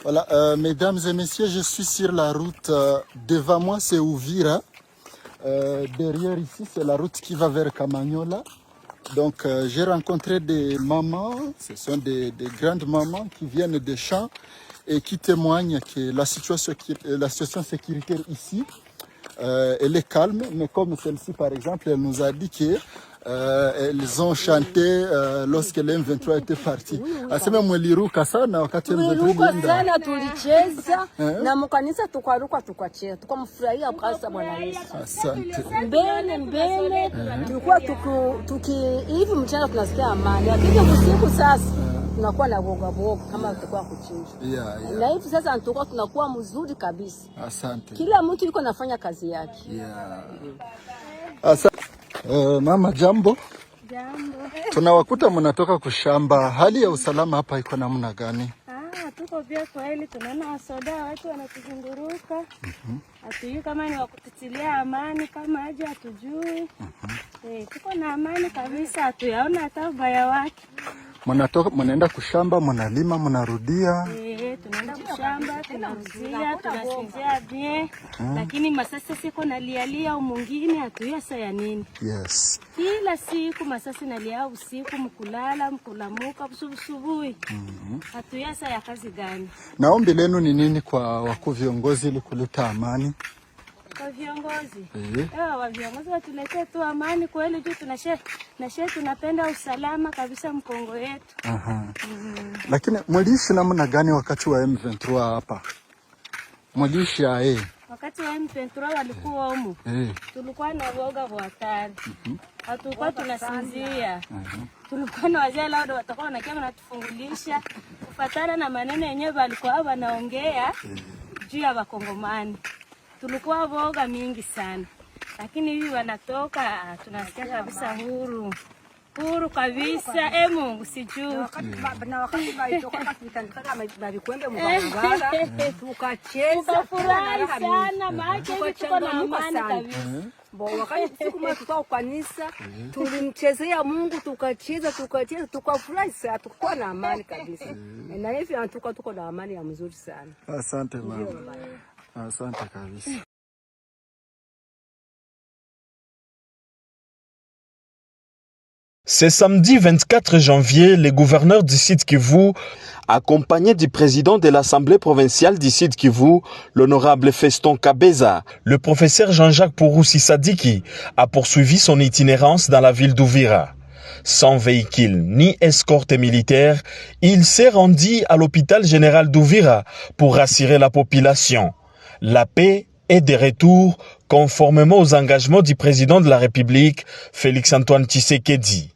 Voilà, mesdames et messieurs, je suis sur la route. Devant moi, c'est Uvira. Derrière ici, c'est la route qui va vers Kamanyola. Donc, j'ai rencontré des mamans, ce sont des grandes mamans qui viennent des champs et qui témoignent que la situation sécuritaire ici, elle est calme. Mais comme celle-ci, par exemple, elle nous a dit que elles ont chanté lorsque l'M23 était parti. Asema mweliruka sana wakati M23 sana tulicheza na mkanisa tukaruka tukacheza tukamfurahia kasa Bwana Yesu. Asante. Mbele tulikuwa hivi mchana tunasikia amani. Lakini usiku sasa tunakuwa na boga kama tutakuwa kuchinja. Na hivi sasa tunakuwa mzuri kabisa. Asante. Kila mtu yuko nafanya kazi yake. Asante. Mama jambo. Jambo. Tunawakuta mnatoka kushamba. Hali ya usalama hapa iko namna gani? Tuko pia kweli, tunaona wasoda watu wanatuzunguruka. Hatujui kama ni wakututilia amani kama aje hatujui. Tuko na amani kabisa, hatuyaona hata ubaya wake. Mnaenda kushamba, mnalima, mnarudia? Tunaenda kushamba, tunarudia, tunasinzia bien. Lakini masasi siko nalialia au mwingine hatujui sasa ya nini. Yes. Kila siku masasi nalia usiku, mkulala, mkulamuka, subuhi. Hatujui sasa ya kazi gani. Na ombi lenu ni nini kwa wakuu viongozi ili kuleta amani? Kwa viongozi? Wa viongozi watuletee tu amani kweli juu tunapenda usalama kabisa Mkongo yetu. Lakini mliishi namna gani wakati wa M23 hapa? Mliishi wakati wa M23 walikuwa humu. Tulikuwa na woga wa hatari. Hatukuwa tunasinzia. Tulikuwa na wazee lao watakuwa wanakia wanatufungulisha kufuatana na maneno yenyewe walikuwa wanaongea juu ya Wakongomani. Tulikuwa woga mingi sana. Lakini hivi wanatoka tunasikia kabisa huru. Huru kabisa. Mungu sijui. Na wakati baitoka tukitandika mabikwembe mugangara tukacheza tukafurahi sana maana tuko na amani kabisa. Wakati siku moja tukao kanisa tulimchezea Mungu tukacheza tukafurahi sana tukakuwa na amani kabisa. Na hivi tuko na amani ya mzuri sana. Asante mama. Asante kabisa. Ce samedi 24 janvier, le gouverneur du Sud Kivu, accompagné du président de l'Assemblée provinciale du Sud Kivu, l'honorable Feston Kabeza, le professeur Jean-Jacques Pouroussi Sadiki, a poursuivi son itinérance dans la ville d'Uvira. Sans véhicule ni escorte militaire, il s'est rendu à l'hôpital général d'Uvira pour rassurer la population. La paix est de retour conformément aux engagements du président de la République, Félix-Antoine Tshisekedi.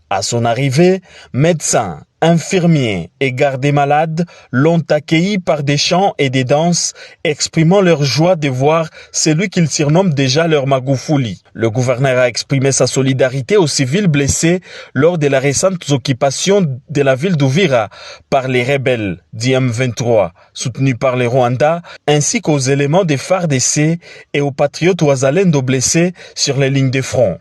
À son arrivée, médecins, infirmiers et gardes-malades l'ont accueilli par des chants et des danses, exprimant leur joie de voir celui qu'ils surnomment déjà leur Magoufouli. Le gouverneur a exprimé sa solidarité aux civils blessés lors de la récente occupation de la ville d'Uvira par les rebelles du M23, soutenus par les Rwandais, ainsi qu'aux éléments des FARDC et aux patriotes ouazalendo blessés sur les lignes de front.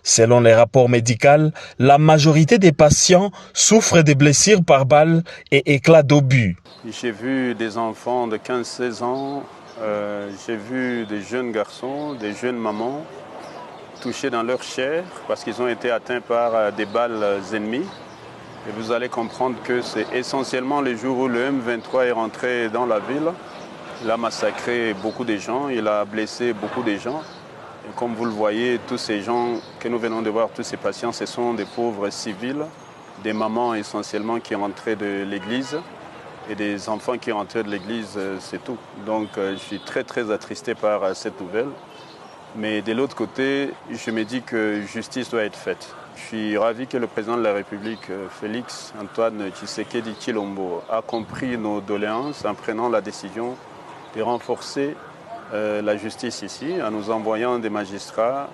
Selon les rapports médicaux, la majorité des patients souffrent de blessures par balles et éclats d'obus. J'ai vu des enfants de 15-16 ans, j'ai vu des jeunes garçons, des jeunes mamans touchés dans leur chair parce qu'ils ont été atteints par des balles ennemies. Et vous allez comprendre que c'est essentiellement le jour où le M23 est rentré dans la ville. Il a massacré beaucoup de gens, il a blessé beaucoup de gens. Et comme vous le voyez, tous ces gens que nous venons de voir, tous ces patients, ce sont des pauvres civils, des mamans essentiellement qui rentraient de l'église et des enfants qui rentraient de l'église, c'est tout. Donc je suis très attristé par cette nouvelle. Mais de l'autre côté, je me dis que justice doit être faite. Je suis ravi que le président de la République, Félix-Antoine Tshisekedi Tshilombo, a compris nos doléances en prenant la décision de renforcer la justice ici, en nous envoyant des magistrats.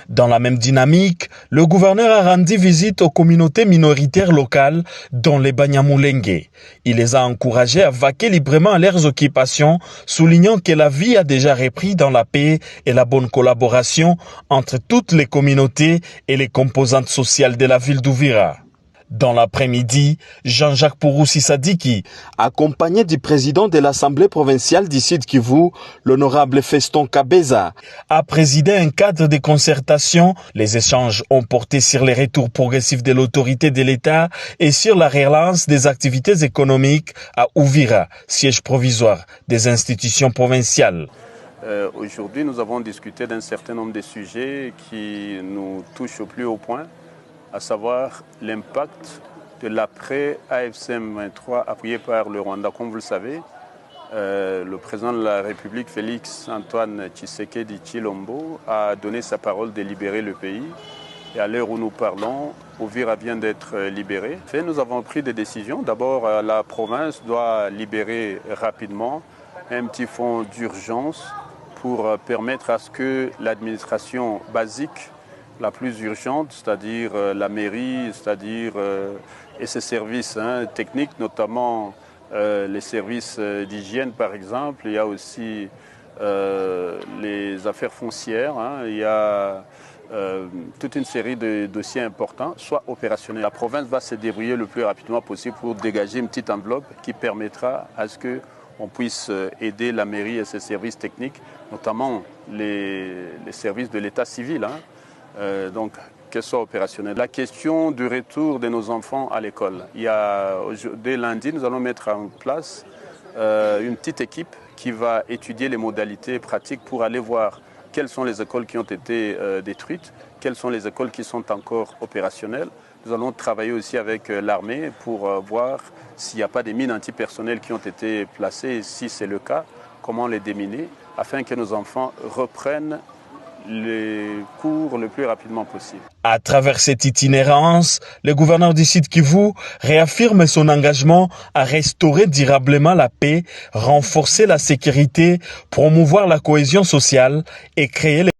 Dans la même dynamique, le gouverneur a rendu visite aux communautés minoritaires locales, dont les Banyamulenge. Il les a encouragés à vaquer librement à leurs occupations, soulignant que la vie a déjà repris dans la paix et la bonne collaboration entre toutes les communautés et les composantes sociales de la ville d'Uvira. Dans l'après-midi, Jean-Jacques Pouroussi Sadiki, accompagné du président de l'Assemblée provinciale du Sud Kivu, l'honorable Feston Kabeza, a présidé un cadre de concertation. Les échanges ont porté sur les retours progressifs de l'autorité de l'État et sur la relance des activités économiques à Uvira, siège provisoire des institutions provinciales. Aujourd'hui, nous avons discuté d'un certain nombre de sujets qui nous touchent au plus haut point, à savoir l'impact de l'après-AFCM 23 appuyé par le Rwanda. Comme vous le savez, le président de la République, Félix Antoine Tshisekedi Tshilombo, a donné sa parole de libérer le pays. Et à l'heure où nous parlons, Uvira vient d'être libéré. Nous avons pris des décisions. D'abord, la province doit libérer rapidement un petit fonds d'urgence pour permettre à ce que l'administration basique la plus urgente, c'est-à-dire la mairie, c'est-à-dire et ses services techniques, notamment les services d'hygiène par exemple. Il y a aussi les affaires foncières, il y a toute une série de dossiers importants, soit opérationnels. La province va se débrouiller le plus rapidement possible pour dégager une petite enveloppe qui permettra à ce qu'on puisse aider la mairie et ses services techniques, notamment les services de l'état civil. Donc, qu'elle soit opérationnelle. La question du retour de nos enfants à l'école. Dès lundi, nous allons mettre en place une petite équipe qui va étudier les modalités pratiques pour aller voir quelles sont les écoles qui ont été détruites, quelles sont les écoles qui sont encore opérationnelles. Nous allons travailler aussi avec l'armée pour voir s'il n'y a pas des mines antipersonnelles qui ont été placées, et si c'est le cas, comment les déminer, afin que nos enfants reprennent les cours le plus rapidement possible. À travers cette itinérance, le gouverneur du Sud Kivu réaffirme son engagement à restaurer durablement la paix, renforcer la sécurité, promouvoir la cohésion sociale et créer les...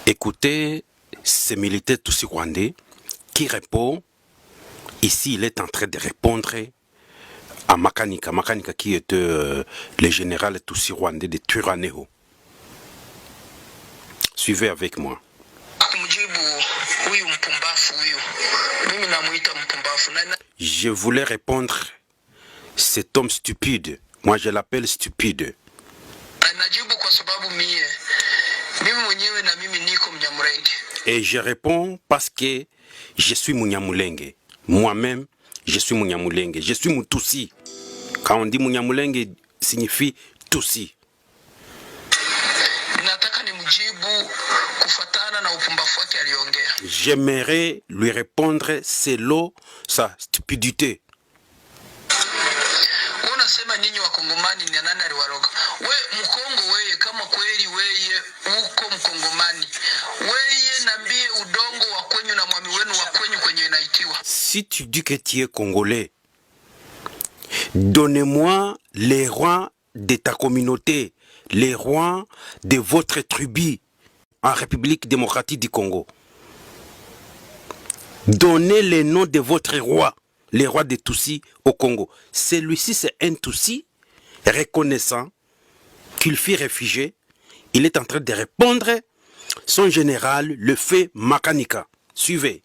Écoutez, ces militaires Tutsi rwandais qui répond, ici il est en train de répondre à Makanika qui était le général Tutsi rwandais de Twirwaneho. Suivez avec moi. Je voulais répondre, cet homme stupide, moi je l'appelle stupide. Et je réponds parce que je suis Munyamulenge. Moi-même, je suis Munyamulenge. Je suis Mutusi. Quand on dit Munyamulenge, signifie Tutsi. J'aimerais lui répondre selon sa stupidité. Si tu dis que tu es congolais, donnez-moi les rois de ta communauté, les rois de votre tribu en République démocratique du Congo. Donnez les noms de votre roi, les rois des Tutsis au Congo. Celui-ci, c'est un Tutsi reconnaissant qu'il fut réfugié. Il est en train de répondre. Son général le fait Makanika. Suivez.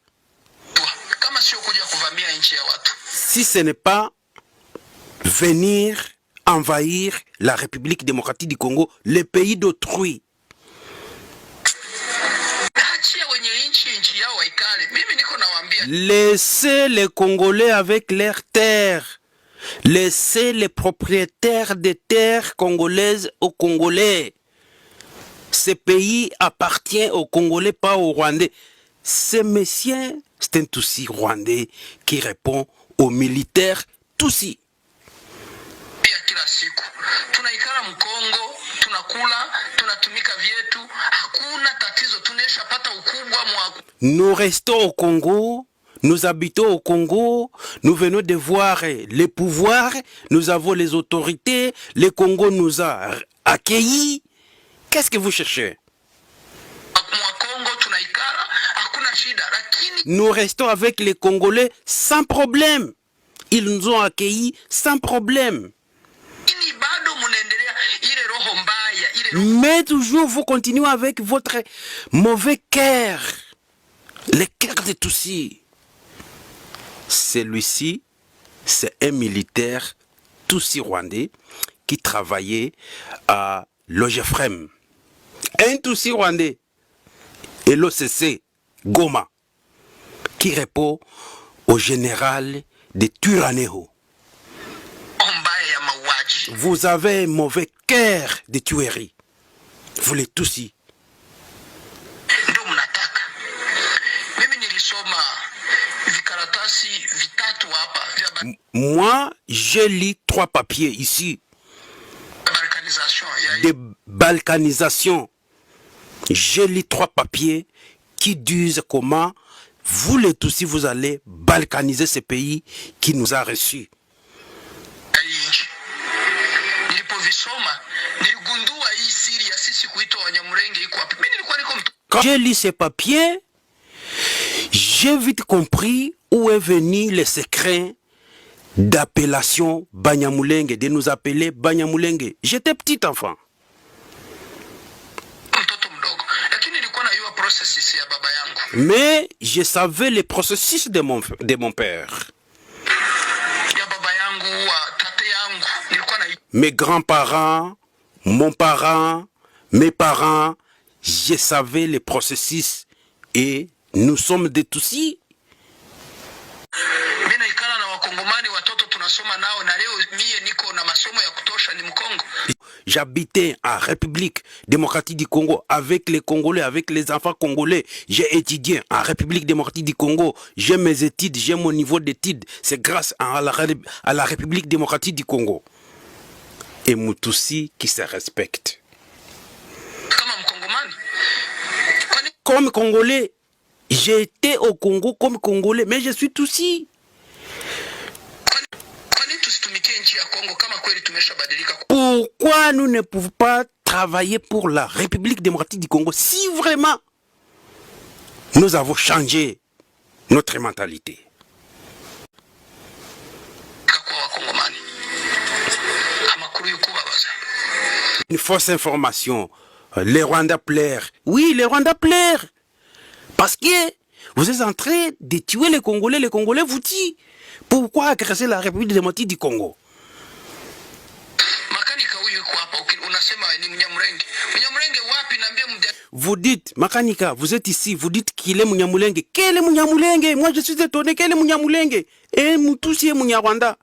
Si ce n'est pas venir envahir la République démocratique du Congo, le pays d'autrui. Laissez les Congolais avec leurs terres. Laissez les propriétaires des terres congolaises aux Congolais. Ce pays appartient aux Congolais, pas aux Rwandais. Ce monsieur, c'est un Tutsi rwandais qui répond aux militaires Tutsi. Nous restons au Congo, nous habitons au Congo, nous venons de voir les pouvoirs, nous avons les autorités, le Congo nous a accueillis. Qu'est-ce que vous cherchez? Nous restons avec les Congolais sans problème. Ils nous ont accueillis sans problème. Mais toujours vous continuez avec votre mauvais cœur. Le cœur de Tutsi. Celui-ci, c'est un militaire Tutsi rwandais qui travaillait à l'OGEFREM. Un Tutsi rwandais et l'OCC Goma qui répond au général de Turaneho. Vous avez un mauvais cœur de tuerie. Vous les Tutsi. Moi, j'ai lu 3 papiers ici. De balkanisation. J'ai lu 3 papiers qui disent comment vous les Tutsi, vous allez balkaniser ce pays qui nous a reçus. Quand j'ai lu ces papiers, j'ai vite compris où est venu le secret d'appellation Banyamulenge, de nous appeler Banyamulenge. J'étais petit enfant. Mais je savais le processus de mon père. Mes grands-parents, mon parent, mes parents, je savais le processus et nous sommes des Tutsi. J'habitais en République démocratique du Congo avec les Congolais, avec les enfants congolais. J'ai étudié en République démocratique du Congo. J'ai mes études, j'ai mon niveau d'études. C'est grâce à la République démocratique du Congo. Et Mutusi qui se respecte. Comme Congolais, j'ai été au Congo comme Congolais, mais je suis Tutsi. Pourquoi nous ne pouvons pas travailler pour la République démocratique du Congo si vraiment nous avons changé notre mentalité? Une fausse information. Les Rwandais pleurent. Oui, les Rwandais pleurent. Parce que vous êtes en train de tuer les Congolais vous tuent. Pourquoi agresser la République démocratique du Congo? Vous dites, Makanika, vous êtes ici, vous dites qu'il est Munyamulenge. Quel est Munyamulenge? Moi je suis étonné, quel est Munyamulenge? Et Mutusi est Munyarwanda.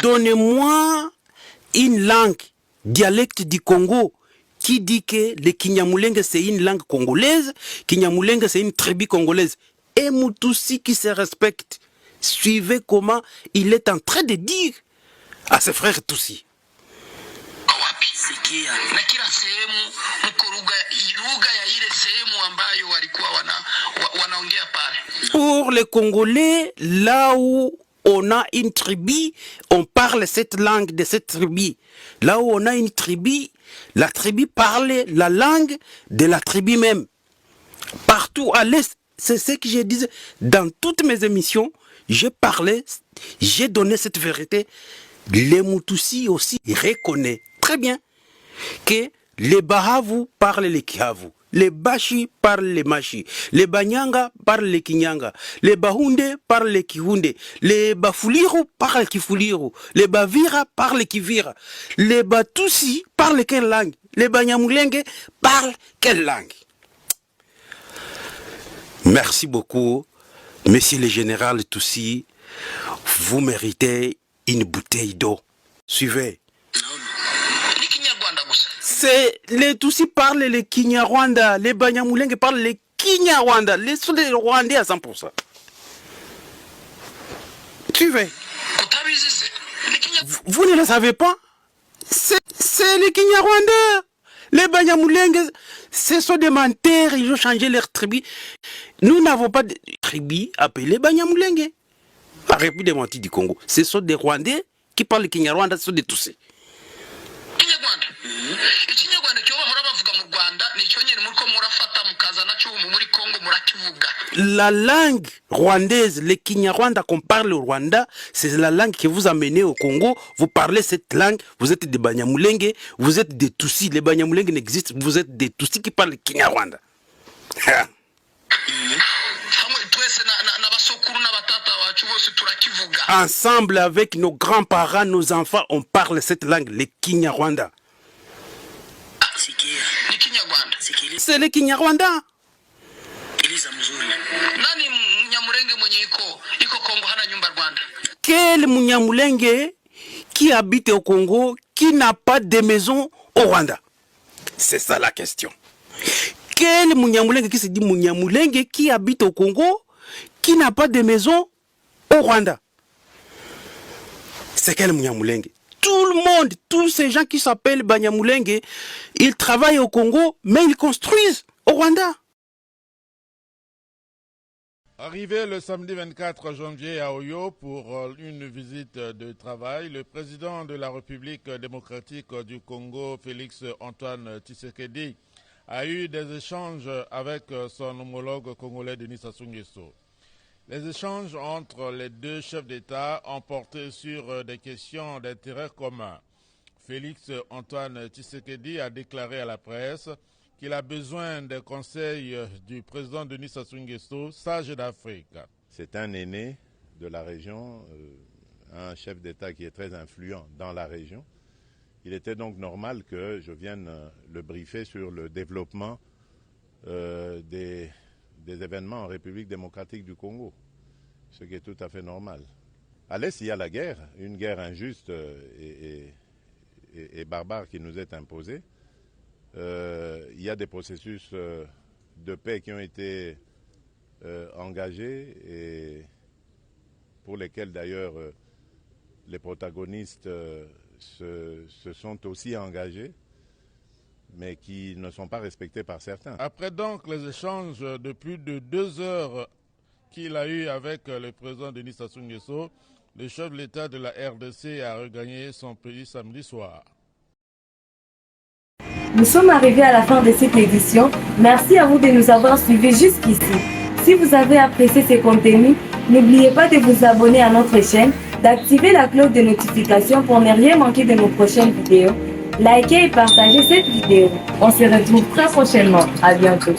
Donnez-moi une langue, dialecte du Congo, qui dit que le Kinyamulenge c'est une langue congolaise, Kinyamulenge c'est une tribu congolaise. Et Mutusi qui se respecte, suivez comment il est en train de dire à ses frères Tutsi. Pour les Congolais, là où on a une tribu, on parle cette langue de cette tribu. Là où on a une tribu, la tribu parle la langue de la tribu même. Partout à l'Est, c'est ce que je disais dans toutes mes émissions. J'ai parlé, j'ai donné cette vérité. Les Mutusi aussi reconnaissent très bien que les Bahavu parlent les Kihavu, les Bashi parlent les Mashi, les Banyanga parlent les Kinyanga, les Bahunde parlent les Kihunde, les Bafuliru parlent les Kifuliru, les Bavira parlent les Kivira, les Batusi parlent quelle langue, les Banyamulenge parlent quelle langue. Merci beaucoup, monsieur le général Tutsi, vous méritez une bouteille d'eau. Suivez. C'est les Tutsi parlent les Kinyarwanda, les Banyamulenge parlent les Kinyarwanda, les sont des Rwandais à 100%. Suivez. Vous ne le savez pas? C'est les Kinyarwanda. Les Banyamulenge, ce sont des menteurs, ils ont changé leur tribu. Nous n'avons pas de tribu appelée Banyamulenge. La République démocratique du Congo, ce sont des Rwandais qui parlent le Kinyarwanda, ce sont des Tutsi. La langue rwandaise, le Kinyarwanda qu'on parle au Rwanda, c'est la langue que vous amenez au Congo. Vous parlez cette langue, vous êtes des Banyamulenge, vous êtes des Tutsi. Les Banyamulenge n'existent, vous êtes des Tutsi qui parlent le Kinyarwanda. Ensemble avec nos grands-parents, nos enfants, on parle cette langue, le Kinyarwanda. C'est le Kinyarwanda. Quel Munyamulenge qui habite au Congo, qui n'a pas de maison au Rwanda? C'est ça la question. Quel Munyamulenge qui se dit Munyamulenge qui habite au Congo, qui n'a pas de maison au Rwanda? C'est quel Munyamulenge? Tout le monde, tous ces gens qui s'appellent Banyamulenge, ils travaillent au Congo, mais ils construisent au Rwanda. Arrivé le samedi 24 janvier à Oyo pour une visite de travail, le président de la République démocratique du Congo, Félix Antoine Tshisekedi, a eu des échanges avec son homologue congolais Denis Sassou Nguesso. Les échanges entre les deux chefs d'État ont porté sur des questions d'intérêt commun. Félix Antoine Tshisekedi a déclaré à la presse qu'il a besoin des conseils du président Denis Sassou Nguesso, sage d'Afrique. C'est un aîné de la région, un chef d'État qui est très influent dans la région. Il était donc normal que je vienne le briefer sur le développement des événements en République démocratique du Congo, ce qui est tout à fait normal. À l'Est, il y a la guerre, une guerre injuste et barbare qui nous est imposée. Il y a des processus de paix qui ont été engagés et pour lesquels d'ailleurs les protagonistes se sont aussi engagés, mais qui ne sont pas respectés par certains. Après donc les échanges de plus de 2 heures qu'il a eu avec le président Denis Sassou Nguesso, le chef de l'État de la RDC a regagné son pays samedi soir. Nous sommes arrivés à la fin de cette édition. Merci à vous de nous avoir suivis jusqu'ici. Si vous avez apprécié ces contenus, n'oubliez pas de vous abonner à notre chaîne, d'activer la cloche de notification pour ne rien manquer de nos prochaines vidéos. Likez et partagez cette vidéo. On se retrouve très prochainement. À bientôt.